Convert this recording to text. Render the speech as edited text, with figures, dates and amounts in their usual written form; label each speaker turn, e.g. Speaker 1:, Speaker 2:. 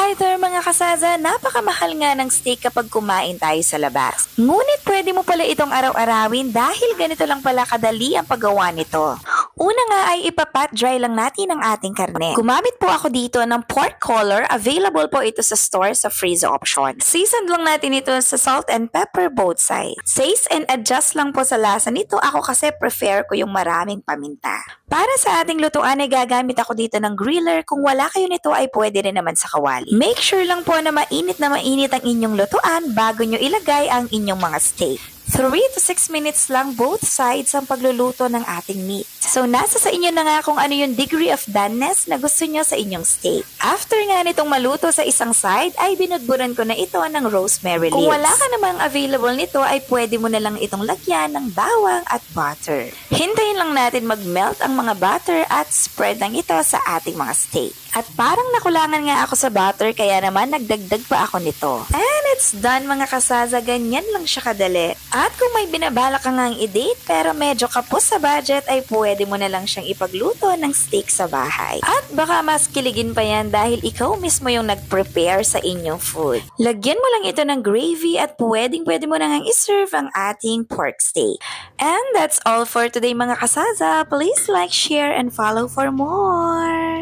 Speaker 1: Hi there mga kasaza! Napakamahal nga ng steak kapag kumain tayo sa labas. Ngunit pwede mo pala itong araw-arawin dahil ganito lang pala kadali ang paggawa nito. Una nga ay ipapat dry lang natin ang ating karne. Gumamit po ako dito ng pork collar. Available po ito sa store sa freeze option. Seasoned lang natin ito sa salt and pepper both sides. Taste and adjust lang po sa lasa nito. Ako kasi prefer ko yung maraming paminta. Para sa ating lutuan ay gagamit ako dito ng griller. Kung wala kayo nito ay pwede rin naman sa kawali. Make sure lang po na mainit ang inyong lutuan bago nyo ilagay ang inyong mga steak. 3 to 6 minutes lang both sides ang pagluluto ng ating meat. So, nasa sa inyo na nga kung ano yung degree of doneness na gusto nyo sa inyong steak. After nga nitong maluto sa isang side, ay binudburan ko na ito ng rosemary leaves. Kung wala ka namang available nito, ay pwede mo na lang itong lagyan ng bawang at butter. Hintayin lang natin mag-melt ang mga butter at spread lang ito sa ating mga steak. At parang nakulangan nga ako sa butter, kaya naman nagdagdag pa ako nito. And it's done mga kasaza, ganyan lang siya kadali. At kung may binabalak ka ngang i-date pero medyo kapos sa budget, ay pwede mo na lang siyang ipagluto ng steak sa bahay. At baka mas kiligin pa yan dahil ikaw mismo yung nag-prepare sa inyong food. Lagyan mo lang ito ng gravy at pwede mo na ngang iserve ang ating pork steak. And that's all for today mga kasaza. Please like, share, and follow for more.